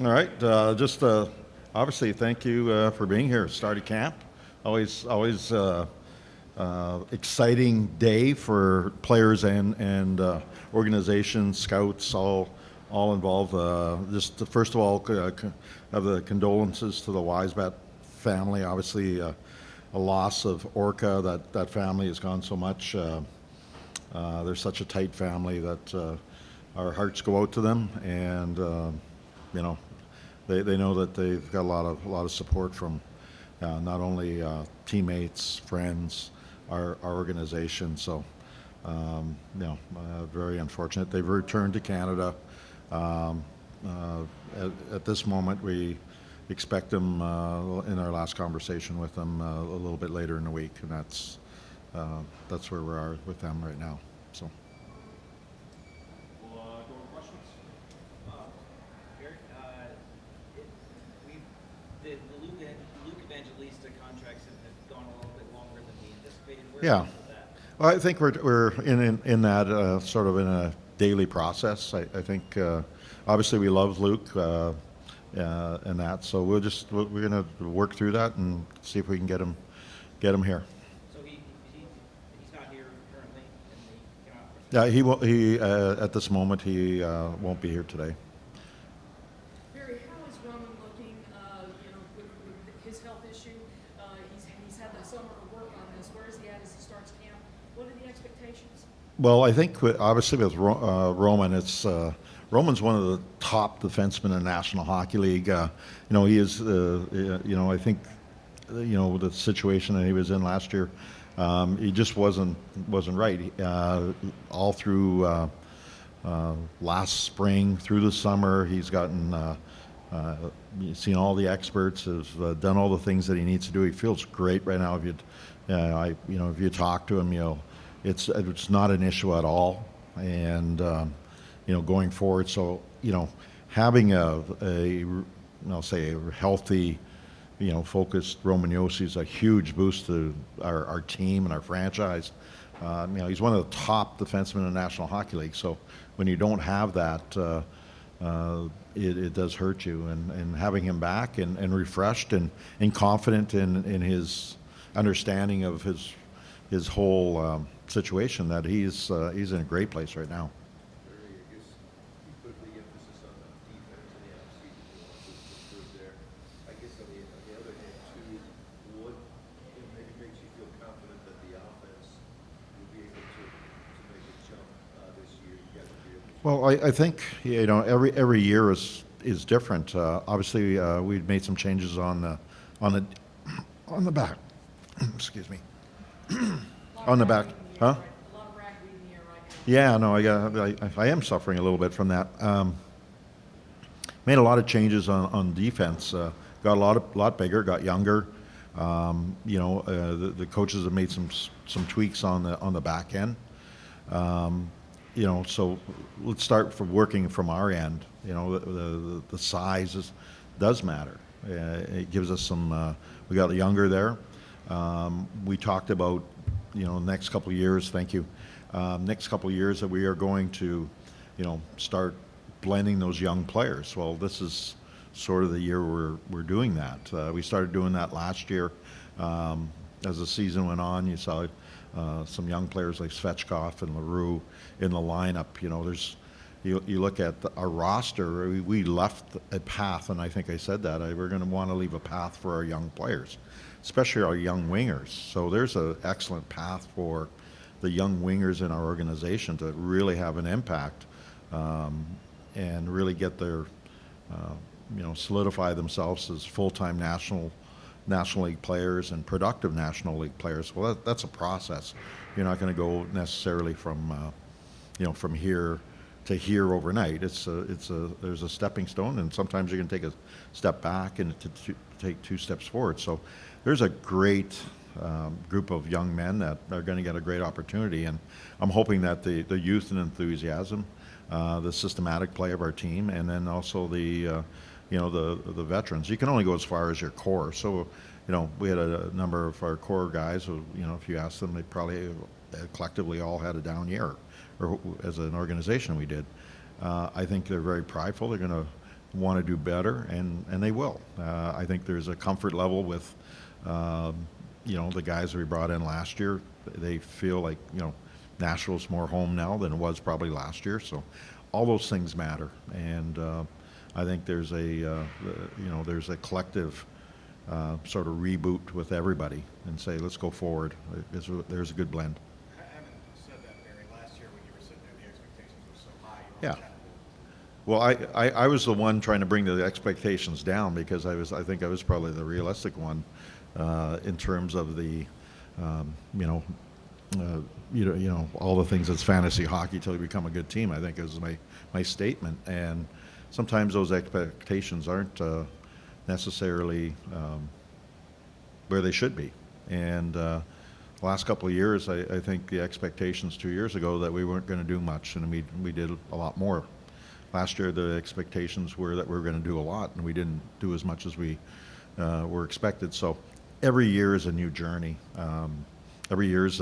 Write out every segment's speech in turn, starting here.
All right. Just obviously, thank you for being here. Started camp. Always exciting day for players and organizations, scouts, all involved. First of all, have the condolences to the Wisebat family. Obviously, a loss of Orca. That family has gone so much. They're such a tight family that our hearts go out to them, and you know, they know that they've got a lot of support from not only teammates, friends, our organization. So, very unfortunate. They've returned to Canada. Um, at this moment, we expect them in our last conversation with them a little bit later in the week, and that's where we are with them right now. So. We'll go with questions. Eric, the Luke Evangelista contracts have gone a little bit longer than we anticipated. Where Yeah. is that? Well, I think we're in that sort of in a daily process. I think obviously we love Luke and that, so we're going to work through that and see if we can get him here. So he's not here currently, and he cannot. Yeah, he will. He at this moment he won't be here today. Barry, how is Roman looking, with his health issue? He's had the summer to work on this. Where is he at as he starts camp? What are the expectations? Well, I think obviously with Roman, it's Roman's one of the top defensemen in the National Hockey League. He is. I think the situation that he was in last year, he just wasn't right. All through last spring, through the summer, he's gotten. You've seen all the experts have done all the things that he needs to do. He feels great right now. If you talk to him, it's not an issue at all, and going forward. So having say a healthy, focused Roman Yosi is a huge boost to our team and our franchise. He's one of the top defensemen in the National Hockey League. So when you don't have that, it does hurt you. And having him back and refreshed and confident in his understanding of his whole situation, that he's in a great place right now. Barry, I guess you put the emphasis on the defense in the offseason. You want to improve there. I guess on the other hand, too, what maybe makes you feel confident that the offense will be able to make a jump this year? You got to be able to. Well, I think every year is different. Obviously, we've made some changes on the back. Excuse me. On the back, huh? A lot of ragweed in the air right now. Yeah, no, I am suffering a little bit from that. Made a lot of changes on defense. Got a lot bigger, got younger. The coaches have made some tweaks on the back end. So let's start from working from our end. The size does matter. It gives us some. We got younger there. We talked about next couple of years. Thank you. Next couple of years that we are going to, start blending those young players. Well, this is sort of the year we're doing that. We started doing that last year. As the season went on, you saw some young players like Svechkov and LaRue in the lineup. You look at our roster. We left a path, and I think I said that we're going to want to leave a path for our young players, especially our young wingers. So there's an excellent path for the young wingers in our organization to really have an impact and really get their, solidify themselves as full-time National League players and productive National League players. Well, that's a process. You're not going to go necessarily from here to here overnight. There's a stepping stone, and sometimes you can take a step back and to take two steps forward. So there's a great group of young men that are going to get a great opportunity, and I'm hoping that the youth and enthusiasm, the systematic play of our team, and then also the veterans. You can only go as far as your core. So we had a number of our core guys who, if you ask them, they probably collectively all had a down year, or as an organization we did. I think they're very prideful. They're going to want to do better, and they will. I think there's a comfort level with, the guys that we brought in last year. They feel like, Nashville's more home now than it was probably last year. So all those things matter. And I think there's a collective sort of reboot with everybody and say, let's go forward. There's a good blend. Having said that, Barry, last year when you were sitting there, the expectations were so high. Yeah. Well, I was the one trying to bring the expectations down because I think I was probably the realistic one in terms of the, all the things that's fantasy hockey till you become a good team. I think is my statement. And sometimes those expectations aren't necessarily where they should be. And last couple of years, I think the expectations 2 years ago that we weren't going to do much, and we did a lot more. Last year, the expectations were that we were going to do a lot, and we didn't do as much as we were expected. So every year is a new journey. Every year is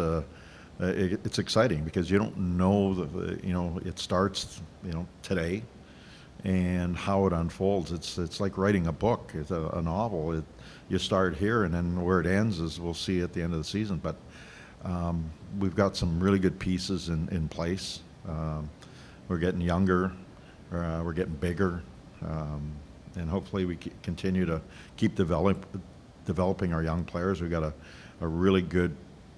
it's exciting because you don't know it starts today, and how it unfolds. It's like writing a book. It's a novel. You start here, and then where it ends is we'll see at the end of the season. But we've got some really good pieces in place. We're getting younger. We're getting bigger, and hopefully we continue to keep developing our young players. We've got a really good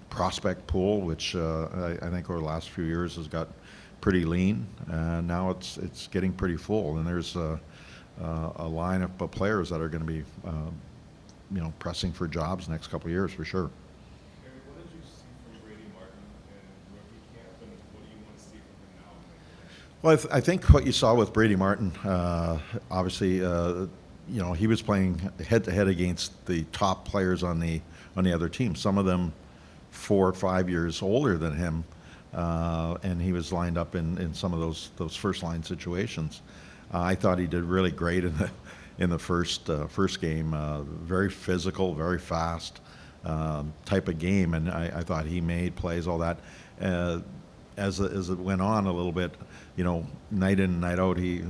prospect pool, which I think over the last few years has got pretty lean. Now it's getting pretty full, and there's a lineup of players that are going to be pressing for jobs next couple of years for sure. Barry, what did you see from Brady Martin in rookie camp, and what do you want to see from him now? Well, I think what you saw with Brady Martin, obviously, he was playing head-to-head against the top players on the other team. Some of them 4 or 5 years older than him, and he was lined up in some of those first-line situations. I thought he did really great in the first game. Very physical, very fast type of game, and I thought he made plays, all that. As it went on a little bit, night in and night out, he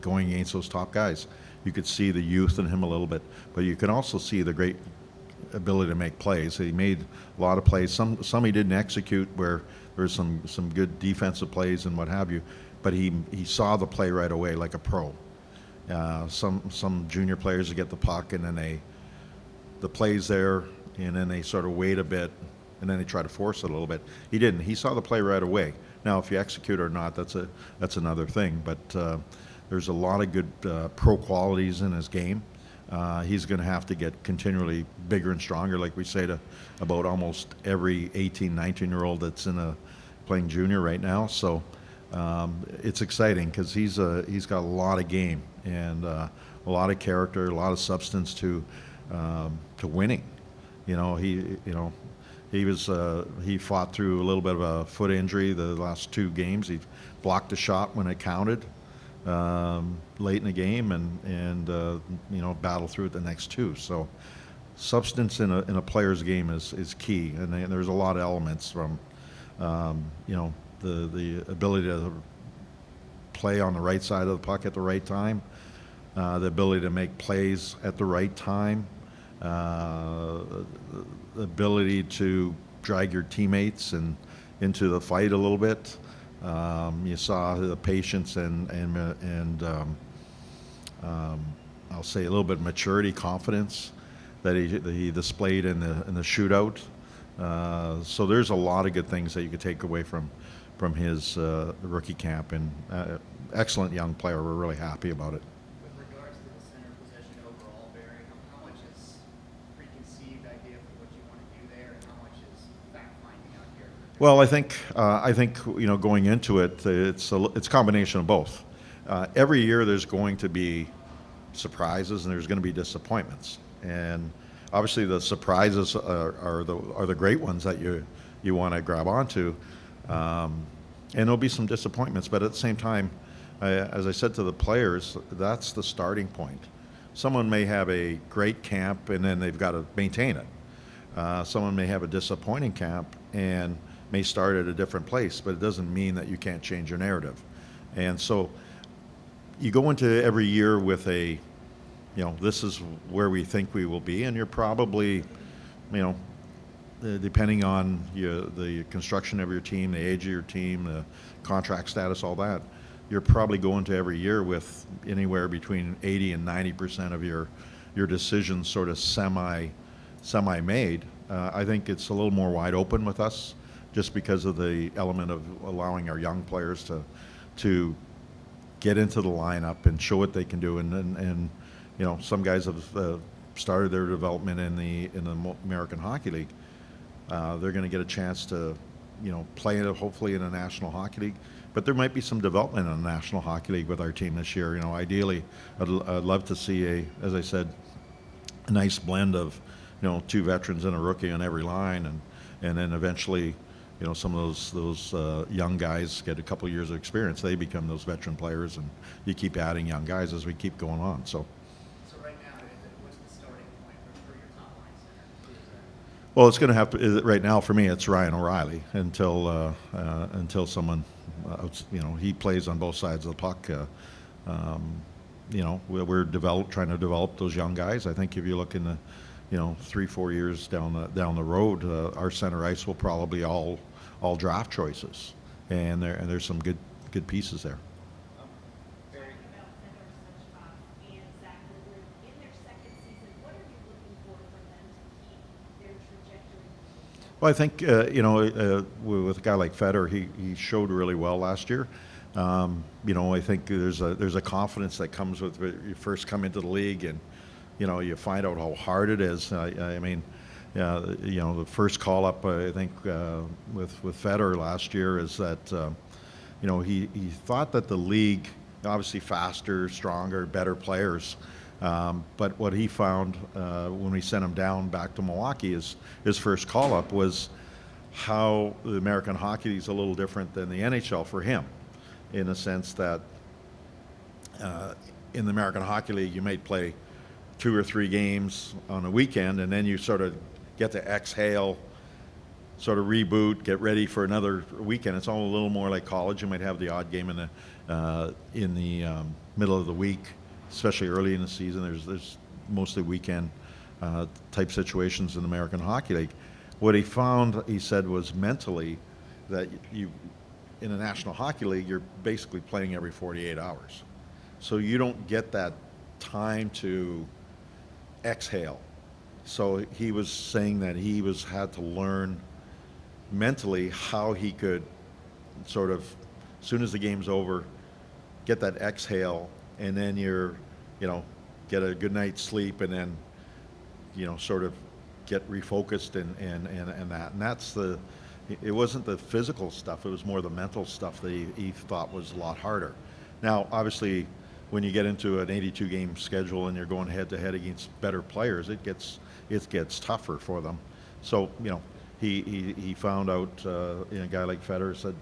going against those top guys, you could see the youth in him a little bit, but you can also see the great ability to make plays. He made a lot of plays. Some he didn't execute where there was some good defensive plays and what have you, but he saw the play right away like a pro. Some junior players that get the puck and then the play's there, and then they sort of wait a bit, and then they try to force it a little bit. He didn't. He saw the play right away. Now, if you execute or not, that's another thing. But there's a lot of good pro qualities in his game. He's going to have to get continually bigger and stronger, like we say to about almost every 18, 19-year-old that's playing junior right now. So it's exciting because he's got a lot of game and a lot of character, a lot of substance to winning. He fought through a little bit of a foot injury the last 2 games. He blocked a shot when it counted late in the game, and battled through it the next 2. So substance in a player's game is key, and there's a lot of elements from the ability to play on the right side of the puck at the right time, the ability to make plays at the right time, the ability to drag your teammates into the fight a little bit. You saw the patience and I'll say a little bit of maturity, confidence that he displayed in the shootout. So there's a lot of good things that you could take away from his rookie camp, and excellent young player. We're really happy about it. With regards to the center position overall, Barry, how much is preconceived idea for what you want to do there, and how much is fact finding out here? Well, I think going into it, it's a combination of both. Every year there's going to be surprises and there's going to be disappointments, and obviously the surprises are the great ones that you want to grab onto, and there'll be some disappointments. But at the same time, as I said to the players, that's the starting point. Someone may have a great camp and then they've got to maintain it. Someone may have a disappointing camp and may start at a different place, but it doesn't mean that you can't change your narrative. And so, you go into every year with a, this is where we think we will be, and you're probably, depending on the construction of your team, the age of your team, the contract status, all that, you're probably going to every year with anywhere between 80 and 90% of your decisions sort of semi-made. I think it's a little more wide open with us, just because of the element of allowing our young players to get into the lineup and show what they can do. And some guys have started their development in the American Hockey League. They're going to get a chance to, play it hopefully in a National Hockey League. But there might be some development in the National Hockey League with our team this year. Ideally, I'd love to see as I said, a nice blend of, 2 veterans and a rookie on every line, and then eventually, some of those young guys get a couple years of experience. They become those veteran players, and you keep adding young guys as we keep going on. So right now, what's the starting point for your top line center? Who is that? well, it's going to have to, right now for me, it's Ryan O'Reilly until someone, he plays on both sides of the puck. We're trying to develop those young guys. I think if you look in the, 3-4 years down the road, our center ice will probably all draft choices, and there's some good pieces there. Barry, Talking about center Smashville and Zach Woodward in their second season, what are you looking for from them to keep their trajectory? Well, I think with a guy like Feder, he showed really well last year. I think there's a confidence that comes with when you first come into the league, and you find out how hard it is. The first call up, I think, with Feder last year is that he thought that the league, obviously faster, stronger, better players. But what he found when we sent him down back to Milwaukee, his first call up was how the American Hockey League is a little different than the NHL for him, in the sense that in the American Hockey League you might play 2 or 3 games on a weekend, and then you sort of get to exhale, sort of reboot, get ready for another weekend. It's all a little more like college. You might have the odd game in the middle of the week, especially early in the season. There's mostly weekend type situations in the American Hockey League. What he found, he said, was mentally that you in the National Hockey League, you're basically playing every 48 hours. So you don't get that time to exhale. So he was saying that he had to learn mentally how he could sort of, as soon as the game's over, get that exhale, and then get a good night's sleep, and then, sort of get refocused and that. And that's it wasn't the physical stuff, it was more the mental stuff that he thought was a lot harder. Now, obviously, when you get into an 82-game schedule and you're going head-to-head against better players, it gets tougher for them. So, he found out, a guy like Federer said,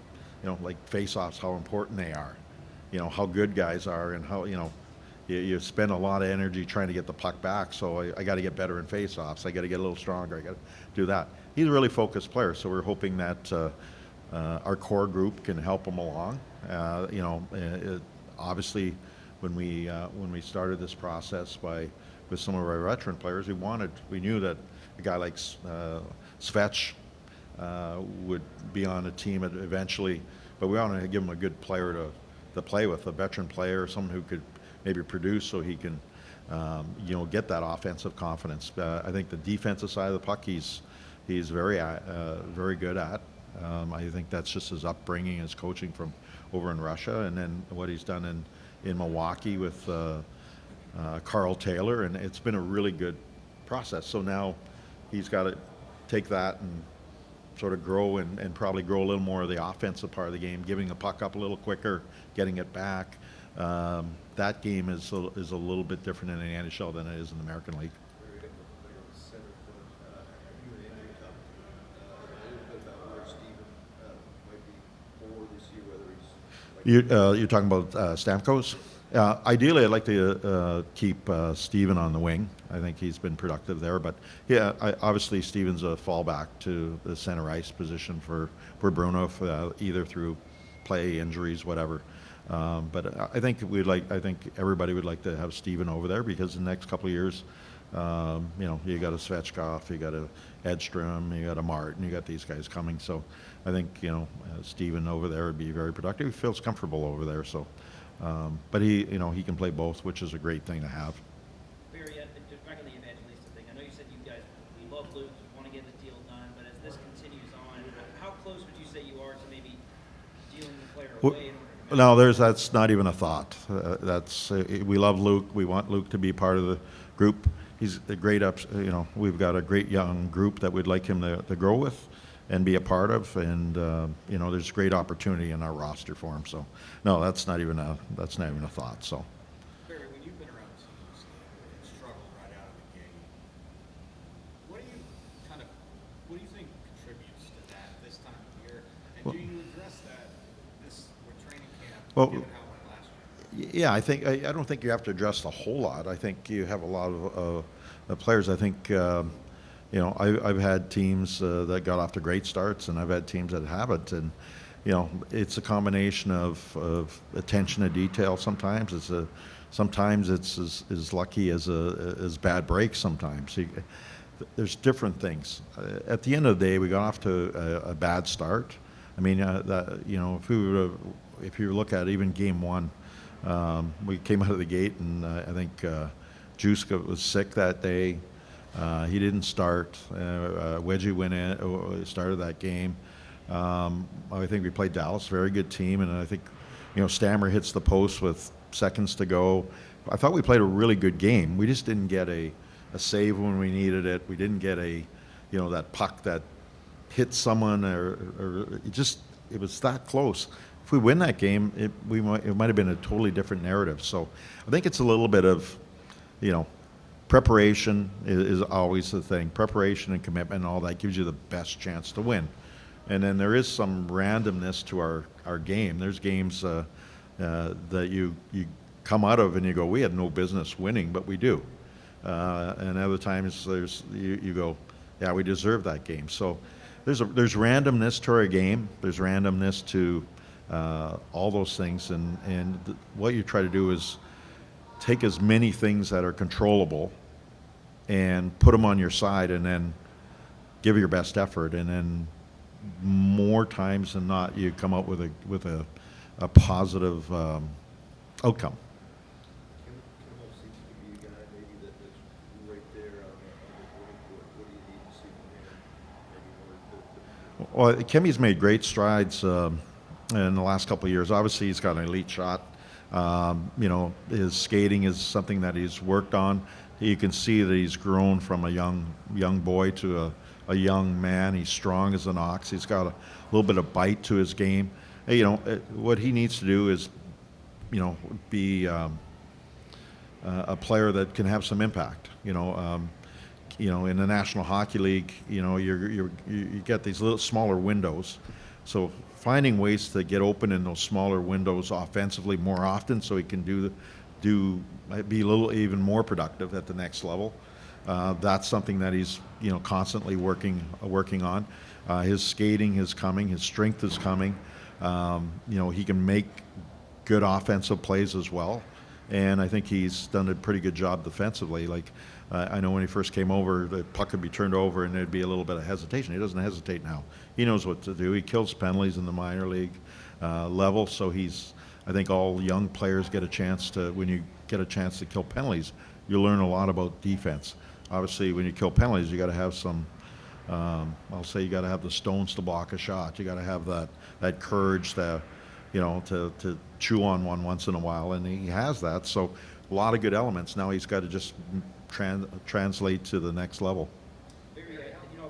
like face-offs, how important they are, how good guys are, and how, you spend a lot of energy trying to get the puck back. So I got to get better in face-offs. I got to get a little stronger. I got to do that. He's a really focused player, so we're hoping that our core group can help him along. Obviously, when we started this process with some of our veteran players, we knew that a guy like Sept would be on a team eventually, but we wanted to give him a good player to play with, a veteran player, someone who could maybe produce, so he can get that offensive confidence. I think the defensive side of the puck he's very good at. I think that's just his upbringing, his coaching from over in Russia, and then what he's done in Milwaukee with Carl Taylor, and it's been a really good process. So now he's got to take that and sort of grow and probably grow a little more of the offensive part of the game, giving the puck up a little quicker, getting it back. That game is a little bit different in the NHL than it is in the American League. Very good. Player on the center front. Have you and Andrew talked a little bit about where Steven might be more this year, whether he's You're talking about Stamkos? Ideally, I'd like to keep Steven on the wing. I think he's been productive there. But yeah, obviously Steven's a fallback to the center ice position for Bruno, either through play, injuries, whatever. But I think I think everybody would like to have Steven over there because the next couple of years, you know, you got a Svechkov, you got a Edstrom, you got a Martin, you got these guys coming. So I think, you know, Steven over there would be very productive. He feels comfortable over there. So, but he, you know, he can play both, which is a great thing to have. Barry, just back on the Evangelista thing, I know you said you guys, you love Luke, you want to get this deal done, but as this continues on, how close would you say you are to maybe dealing the player Well, away in order to make no, that's not even a thought. We love Luke. We want Luke to be part of the group. He's a great you know, we've got a great young group that we'd like him to grow with and be a part of. And you know, there's great opportunity in our roster for him. So, no, that's not even a thought. So, Barry, when you've been around teams and struggled right out of the gate, what do you think contributes to that this time of year? And do you address that with training camp, Well, given how it went last year? yeah, I don't think you have to address a whole lot. I think you have a lot of players. I think you know, I've had teams that got off to great starts, and I've had teams that haven't. And you know, it's a combination of attention to detail. Sometimes it's as lucky as bad breaks. Sometimes there's different things. At the end of the day, we got off to a bad start. I mean, that, you know, if you look at even game one, we came out of the gate, and I think Juska was sick that day. He didn't start. Wedgie went in, started that game. I think we played Dallas, very good team, and I think, you know, Stammer hits the post with seconds to go. I thought we played a really good game. We just didn't get a save when we needed it. We didn't get you know, that puck that hit someone, or it was that close. If we win that game, it might have been a totally different narrative. So I think it's a little bit of, you know, preparation is always the thing. Preparation and commitment and all that gives you the best chance to win. And then there is some randomness to our game. There's games that you come out of and you go, we had no business winning, but we do. And other times you go, yeah, we deserve that game. So there's randomness to our game. There's randomness to all those things. And what you try to do is take as many things that are controllable and put them on your side, and then give your best effort. And then more times than not, you come out with a positive outcome. Kimmel seems to be a guy maybe that's right there on the voting board. What do you need to see from him? Maybe one of the Well, Kemi's made great strides in the last couple of years. Obviously, he's got an elite shot. You know, his skating is something that he's worked on. You can see that he's grown from a young boy to a young man. He's strong as an ox. He's got a little bit of bite to his game. You know, what he needs to do is, you know, be a player that can have some impact. You know, in the National Hockey League, you know, you get these little smaller windows. So finding ways to get open in those smaller windows offensively more often, so he can be a little even more productive at the next level. That's something that he's, you know, constantly working on. His skating is coming. His strength is coming. You know, he can make good offensive plays as well. And I think he's done a pretty good job defensively. Like, I know when he first came over, the puck could be turned over and there'd be a little bit of hesitation. He doesn't hesitate now. He knows what to do. He kills penalties in the minor league level. So I think all young players get a chance to, when you get a chance to kill penalties, you learn a lot about defense. Obviously, when you kill penalties, you got to have some, I'll say you got to have the stones to block a shot. You got to have that courage to, you know, to chew on one once in a while, and he has that. So a lot of good elements. Now he's got to just translate to the next level. Barry, you know,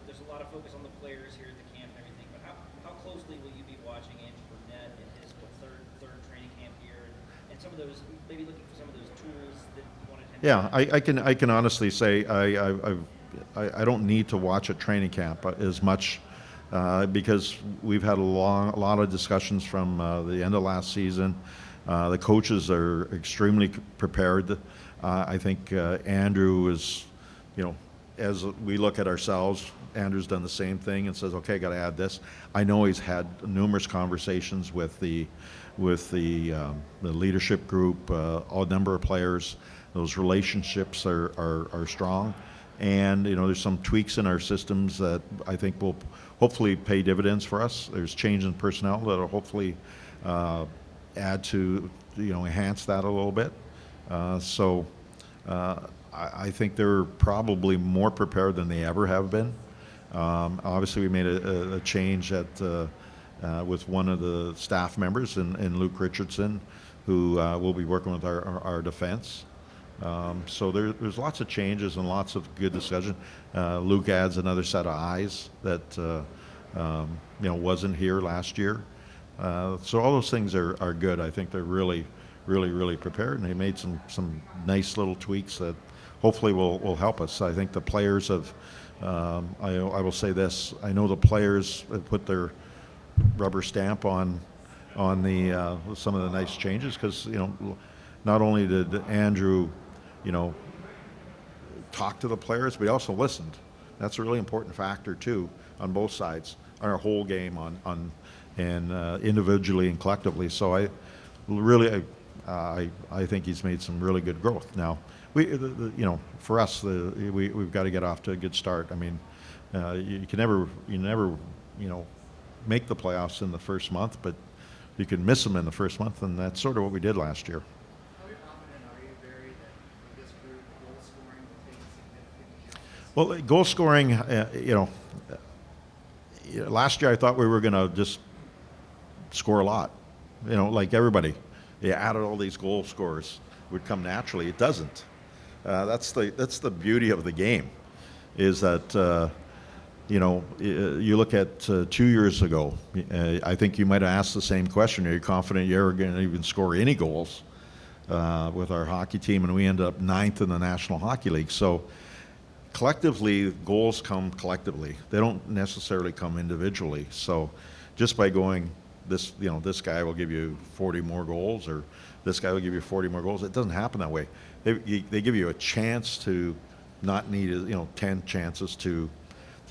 there's a lot of focus on the players here at the camp and everything, but how closely will you be watching Andrew Burnett in his third training camp here, and some of those, maybe looking for some of those tools that you wanted him to Yeah, I can honestly say I don't need to watch at training camp as much because we've had a lot of discussions from the end of last season. The coaches are extremely prepared. I think Andrew is, you know, as we look at ourselves, Andrew's done the same thing and says, okay, got to add this. I know he's had numerous conversations with the leadership group, a number of players. Those relationships are strong, and there's some tweaks in our systems that I think will hopefully pay dividends for us. There's change in personnel that will hopefully add to enhance that a little bit. I think they're probably more prepared than they ever have been. Obviously, we made a change with one of the staff members in Luke Richardson, who will be working with our defense. So there's lots of changes and lots of good discussion. Luke adds another set of eyes that wasn't here last year. So all those things are good. I think they're really prepared, and they made some nice little tweaks that hopefully will help us. I think the players have. I will say this. I know the players have put their rubber stamp on the some of the nice changes, because not only did Andrew talk to the players, but he also listened. That's a really important factor too on both sides, on our whole game, on individually and collectively. So I think he's made some really good growth. Now for us, we've got to get off to a good start. I mean, you never make the playoffs in the first month, but you can miss them in the first month, and that's sort of what we did last year. How confident are you, Barry, that with this group, goal scoring will take a significant jump? Well, goal scoring, last year I thought we were going to just score a lot, like everybody. You added all these goal scorers, it would come naturally. It doesn't. That's the beauty of the game, is that you look at 2 years ago. I think you might have asked the same question: are you confident you're ever going to even score any goals with our hockey team? And we ended up 9th in the National Hockey League. So collectively, goals come collectively. They don't necessarily come individually. So just by going, this guy will give you 40 more goals, or this guy will give you 40 more goals, it doesn't happen that way. They give you a chance to not need 10 chances to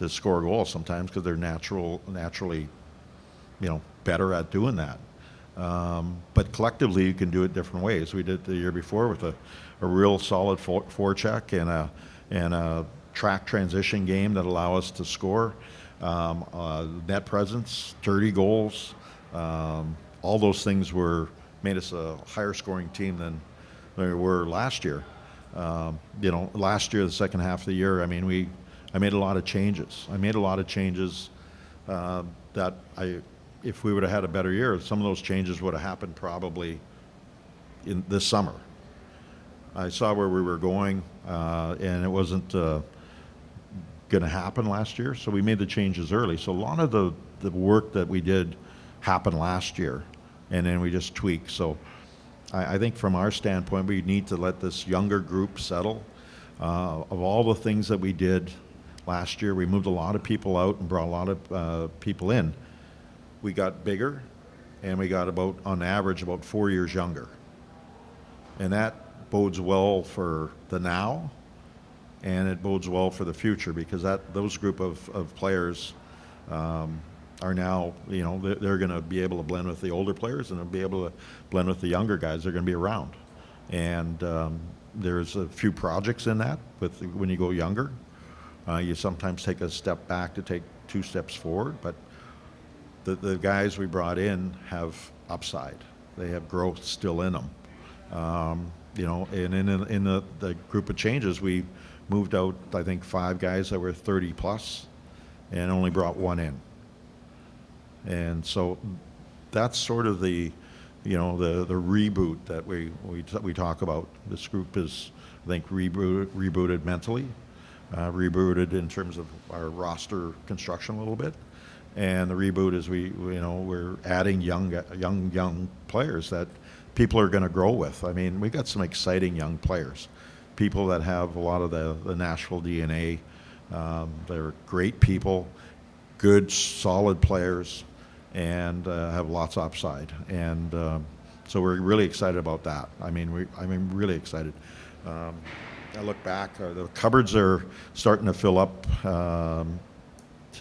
score a goal sometimes, because they're naturally better at doing that. But collectively, you can do it different ways. We did the year before with a real solid forecheck and a track transition game that allow us to score. Net presence, 30 goals, all those things made us a higher scoring team than we were last year. Last year, the second half of the year, I made a lot of changes. That if we would have had a better year, some of those changes would have happened probably in this summer. I saw where we were going, and it wasn't going to happen last year, so we made the changes early. So a lot of the work that we did happened last year, and then we just tweaked. So I think from our standpoint, we need to let this younger group settle. Of all the things that we did last year, we moved a lot of people out and brought a lot of people in. We got bigger, and we got on average, about 4 years younger. And that bodes well for the now, and it bodes well for the future, because those group of players are now, they're going to be able to blend with the older players, and they'll be able to blend with the younger guys. They're going to be around. And there's a few projects in that when you go younger. You sometimes take a step back to take 2 steps forward, but the guys we brought in have upside. They have growth still in them. And in the group of changes, we moved out, I think, 5 guys that were 30 plus, and only brought 1 in. And so that's sort of the reboot that we talk about. This group is, I think, rebooted mentally, rebooted in terms of our roster construction a little bit, and the reboot is we're adding young players that people are going to grow with. We got some exciting young players, people that have a lot of the Nashville DNA. They're great people, good, solid players, and have lots of upside. And so we're really excited about that. I'm really excited. I look back, the cupboards are starting to fill up to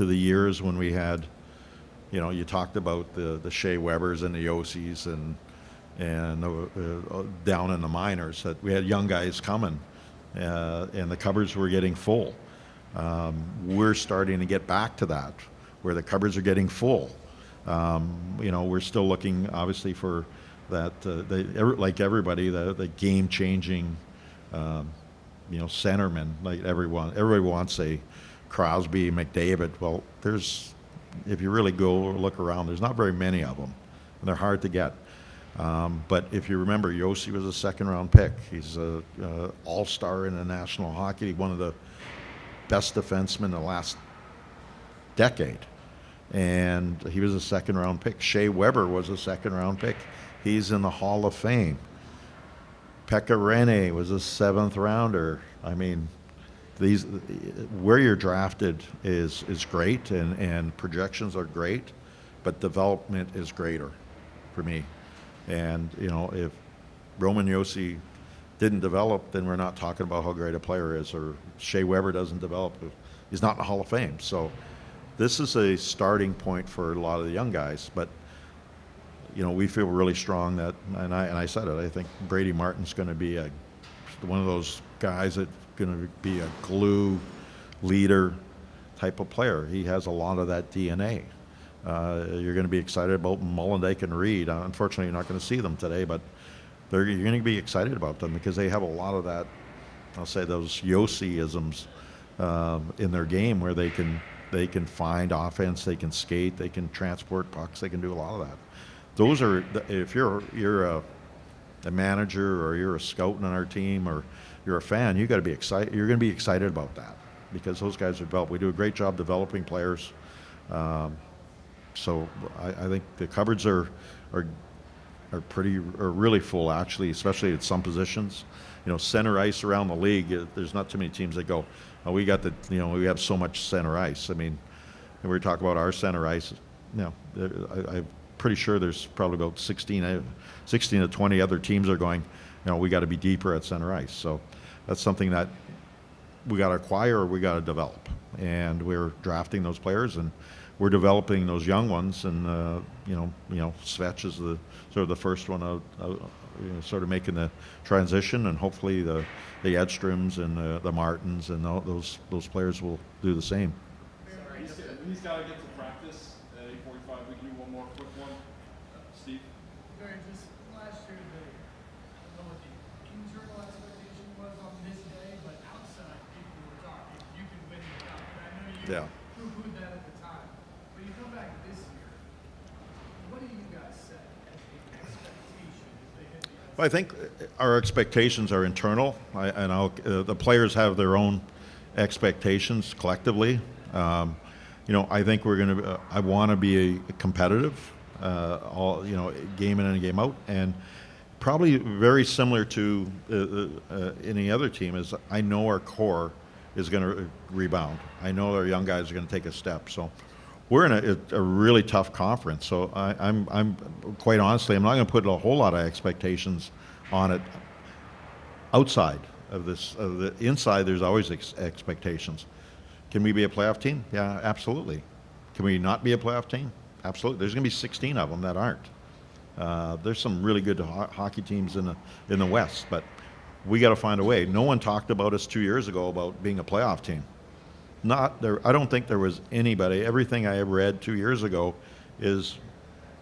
the years when we had, you talked about the Shea Webbers and the Yosis and down in the minors, that we had young guys coming, and the cupboards were getting full. We're starting to get back to that, where the cupboards are getting full. We're still looking, obviously, for that, like everybody, the game-changing, centerman. Like everybody wants a Crosby, McDavid. Well, if you really go look around, there's not very many of them, and they're hard to get. But if you remember, Yosi was a second-round pick. He's a all-star in the National Hockey League, one of the best defensemen in the last decade. And he was a second-round pick. Shea Weber was a second-round pick. He's in the Hall of Fame. Pekka Rinne was a seventh-rounder. I mean, where you're drafted is great, and projections are great, but development is greater for me. And, if Roman Yosi didn't develop, then we're not talking about how great a player is, or Shea Weber doesn't develop, he's not in the Hall of Fame. So this is a starting point for a lot of the young guys, but we feel really strong that, and I said it, I think Brady Martin's going to be one of those guys that's going to be a glue leader type of player. He has a lot of that DNA. You're going to be excited about Mullendijk and Reed. Unfortunately, you're not going to see them today, but you're going to be excited about them because they have a lot of that, I'll say, those Yosi-isms in their game, where they can find offense, they can skate, they can transport pucks, they can do a lot of that. Those are, if you're a manager, or you're a scout on our team, or you're a fan, you got to be excited. You're going to be excited about that, because those guys are developed. We do a great job developing players. So I think the cupboards are really full, actually, especially at some positions. Center ice around the league, there's not too many teams that go, oh, we have so much center ice. I mean, when we talk about our center ice, I'm pretty sure there's probably about 16 to 20 other teams are going, we got to be deeper at center ice. So that's something that we got to acquire, or we got to develop. And we're drafting those players, and we're developing those young ones. And Sept is sort of the first one out, sort of making the transition, and hopefully the Edstroms and the Martins and those players will do the same. He's got to get to practice at 8:45. We can do one more quick one. Steve? Barry, just last year, I don't know what the internal expectation was on this day, but outside, people were talking, you can win the cup. And I know you poo-pooed that at the time. But you come back this year, what do you guys set as the expectation as they hit the ice? Well, I think our expectations are internal, the players have their own expectations collectively. I think we're going to. I want to be competitive, game in and game out, and probably very similar to any other team. Is I know our core is going to rebound. I know our young guys are going to take a step. So we're in a really tough conference. So I'm quite honestly, I'm not going to put a whole lot of expectations on it. Outside of this, the inside, there's always expectations. Can we be a playoff team? Yeah, absolutely. Can we not be a playoff team? Absolutely. There's going to be 16 of them that aren't. There's some really good hockey teams in the West, but we got to find a way. No one talked about us 2 years ago about being a playoff team. Not there. I don't think there was anybody. Everything I read 2 years ago is,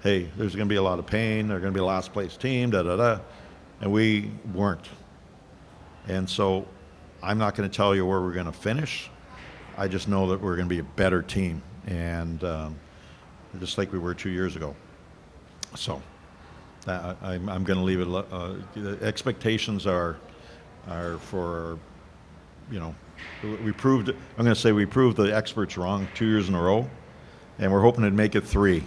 hey, there's going to be a lot of pain. They're going to be a last place team. And we weren't. And so, I'm not going to tell you where we're going to finish. I just know that we're going to be a better team, and just like we were 2 years ago. So I'm going to leave it. The expectations are for, we proved. I'm going to say we proved the experts wrong 2 years in a row, and we're hoping to make it 3.